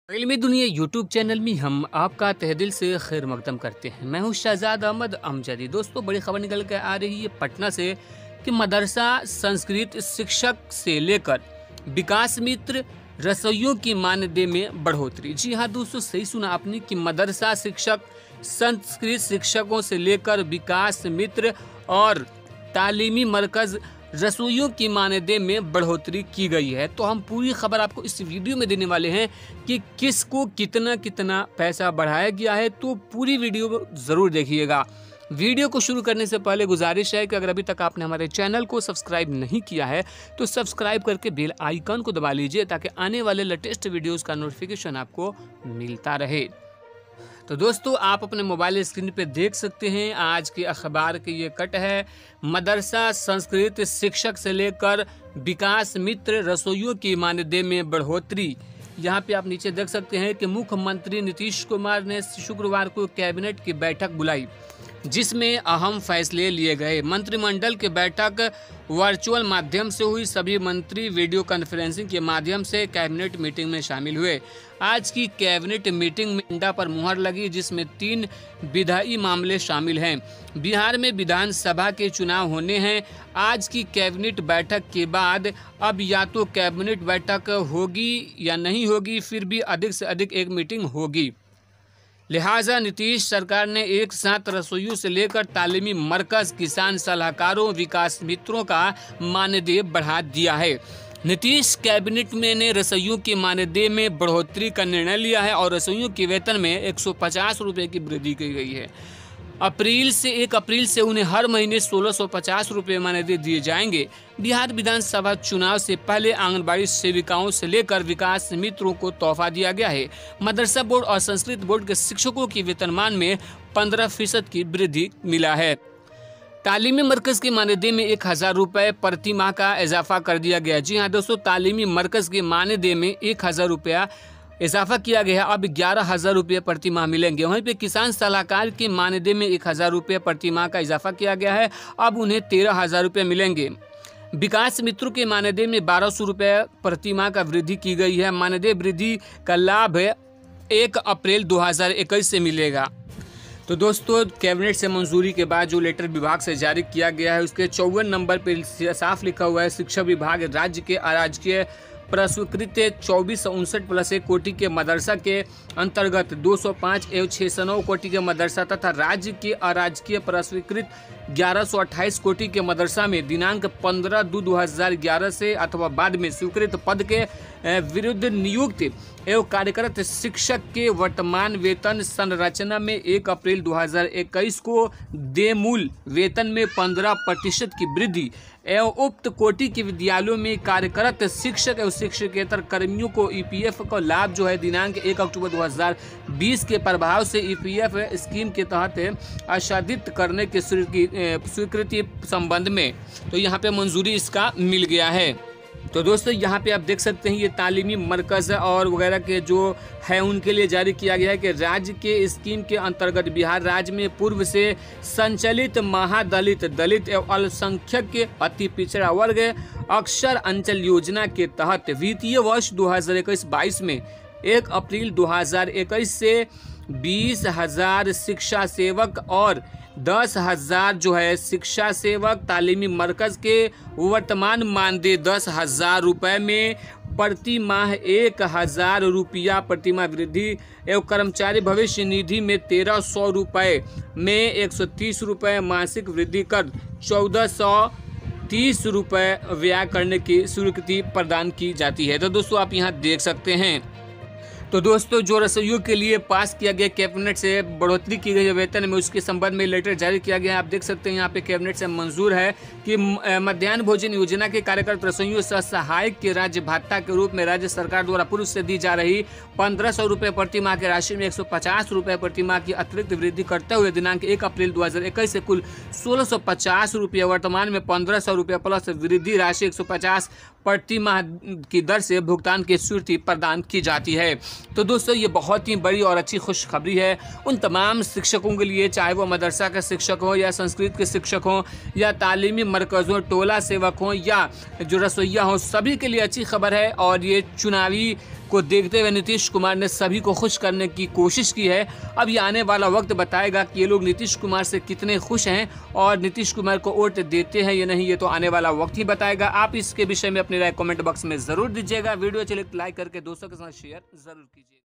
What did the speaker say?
इल्मी दुनिया YouTube channel में हम आपका तहे दिल से खैर मकदम करते हैं। मैं हूं शहजाद अहमद अमजदी। दोस्तों, बड़ी खबर निकल कर आ रही है पटना से कि मदरसा संस्कृत शिक्षक से लेकर विकास मित्र रसोइयों की मानदेय में बढ़ोतरी। जी हाँ दोस्तों, सही सुना आपने कि मदरसा शिक्षक, संस्कृत शिक्षकों से लेकर विकास मित्र और तालीमी मरकज रसोइयों की मानदेय में बढ़ोतरी की गई है। तो हम पूरी खबर आपको इस वीडियो में देने वाले हैं कि किसको कितना कितना पैसा बढ़ाया गया है। तो पूरी वीडियो ज़रूर देखिएगा। वीडियो को शुरू करने से पहले गुजारिश है कि अगर अभी तक आपने हमारे चैनल को सब्सक्राइब नहीं किया है तो सब्सक्राइब करके बेल आइकन को दबा लीजिए ताकि आने वाले लेटेस्ट वीडियोज़ का नोटिफिकेशन आपको मिलता रहे। तो दोस्तों, आप अपने मोबाइल स्क्रीन पे देख सकते हैं आज के अखबार के ये कट है। मदरसा संस्कृत शिक्षक से लेकर विकास मित्र रसोइयों की मानदेय में बढ़ोतरी। यहाँ पे आप नीचे देख सकते हैं कि मुख्यमंत्री नीतीश कुमार ने शुक्रवार को कैबिनेट की बैठक बुलाई जिसमें अहम फैसले लिए गए। मंत्रिमंडल की बैठक वर्चुअल माध्यम से हुई। सभी मंत्री वीडियो कॉन्फ्रेंसिंग के माध्यम से कैबिनेट मीटिंग में शामिल हुए। आज की कैबिनेट मीटिंग में एजेंडा पर मुहर लगी जिसमें 3 विधायी मामले शामिल हैं। बिहार में विधानसभा के चुनाव होने हैं। आज की कैबिनेट बैठक के बाद अब या तो कैबिनेट बैठक होगी या नहीं होगी, फिर भी अधिक से अधिक एक मीटिंग होगी। लिहाजा नीतीश सरकार ने एक साथ रसोइयों से लेकर तालीमी मरकज, किसान सलाहकारों, विकास मित्रों का मानदेय बढ़ा दिया है। नीतीश कैबिनेट में ने रसोइयों के मानदेय में बढ़ोतरी का निर्णय लिया है और रसोइयों के वेतन में 150 रुपये की वृद्धि की गई है। 1 अप्रैल से उन्हें हर महीने 1650 रुपये मानदेय दिए जाएंगे। बिहार विधानसभा चुनाव से पहले आंगनबाड़ी सेविकाओं से लेकर विकास मित्रों को तोहफा दिया गया है। मदरसा बोर्ड और संस्कृत बोर्ड के शिक्षकों की वेतनमान में 15% की वृद्धि मिला है। तालीमी मरकज के मानदेय में 1000 रुपये प्रति माह का इजाफा कर दिया गया। जी हाँ दोस्तों, तालीमी मरकज के मानदेय में 1000 रुपया इजाफा किया गया। अब 11,000 रुपये प्रति माह मिलेंगे। वहीं पे किसान सलाहकार के मानदेय में 1000 रुपये प्रति माह का इजाफा किया गया है। अब उन्हें 13,000 रुपये मिलेंगे। विकास मित्रों के मानदेय में 1200 रुपये प्रति माह का वृद्धि की गई है। मानदेय वृद्धि का लाभ 1 अप्रैल 2021 से मिलेगा। तो दोस्तों, कैबिनेट से मंजूरी के बाद जो लेटर विभाग से जारी किया गया है उसके 54 नंबर पर साफ लिखा हुआ है, शिक्षा विभाग राज्य के अराजकीय प्रस्वीकृत 2459+1 कोटि के मदरसा के अंतर्गत 205 एवं 609 कोटि के मदरसा तथा राज्य के अराजकीय प्रस्वीकृत 1128 कोटि के मदरसा में दिनांक 15/2/2011 से अथवा बाद में स्वीकृत पद के विरुद्ध नियुक्त एवं कार्यरत शिक्षक के वर्तमान वेतन संरचना में 1 अप्रैल 2021 को देयमूल वेतन में 15% की वृद्धि एवं उक्त कोटि के विद्यालयों में कार्यरत शिक्षक एवं शिक्षकेतर कर्मियों को ईपीएफ का लाभ जो है दिनांक 1 अक्टूबर 2020 के प्रभाव से ईपीएफ स्कीम के तहत आच्छादित करने की स्वीकृति संबंध में तो यहाँ पे मंजूरी इसका मिल गया है। तो दोस्तों, यहाँ पे आप देख सकते हैं ये तालीमी मरकज़ और वगैरह के जो है उनके लिए जारी किया गया है कि राज्य के स्कीम के अंतर्गत बिहार राज्य में पूर्व से संचालित महादलित, दलित एवं अल्पसंख्यक के अति पिछड़ा वर्ग अक्षर अंचल योजना के तहत वित्तीय वर्ष 2021-22 में 1 अप्रैल 2021 से 20,000 शिक्षा सेवक और 10,000 जो है शिक्षा सेवक तालीमी मरकज के वर्तमान मानदेय 10,000 रुपये में प्रति माह 1,000 रुपया प्रति माह वृद्धि एवं कर्मचारी भविष्य निधि में 1,300 रुपये में 130 रुपये मासिक वृद्धि कर 1,430 रुपये व्यय करने की स्वीकृति प्रदान की जाती है। तो दोस्तों, आप यहाँ देख सकते हैं। तो दोस्तों, जो रसोइयों के लिए पास किया गया कैबिनेट से बढ़ोतरी की गई है वेतन में, उसके संबंध में लेटर जारी किया गया है। आप देख सकते हैं यहाँ पे कैबिनेट से मंजूर है कि मध्याह्न भोजन योजना के कार्यरत रसोइयों से सहायक के राज्य भत्ता के रूप में राज्य सरकार द्वारा पूर्व से दी जा रही 1500 रुपये प्रति माह की राशि में 150 रुपये प्रति माह की अतिरिक्त वृद्धि करते हुए दिनांक 1 अप्रैल 2021 से कुल 1650 रुपये, वर्तमान में 1500 रुपये प्लस वृद्धि राशि 150 प्रति माह की दर से भुगतान की स्वीकृति प्रदान की जाती है। तो दोस्तों, ये बहुत ही बड़ी और अच्छी खुशखबरी है उन तमाम शिक्षकों के लिए, चाहे वो मदरसा के शिक्षक हों या संस्कृत के शिक्षक हों या तालीमी मरकज़ों, टोला सेवक हों या जो रसोइया हों, सभी के लिए अच्छी खबर है। और ये चुनावी को देखते हुए नीतीश कुमार ने सभी को खुश करने की कोशिश की है। अब ये आने वाला वक्त बताएगा कि ये लोग नीतीश कुमार से कितने खुश हैं और नीतीश कुमार को वोट देते हैं या नहीं, ये तो आने वाला वक्त ही बताएगा। आप इसके विषय में अपनी राय कमेंट बॉक्स में जरूर दीजिएगा। वीडियो चले लाइक करके दोस्तों के साथ शेयर जरूर कीजिए।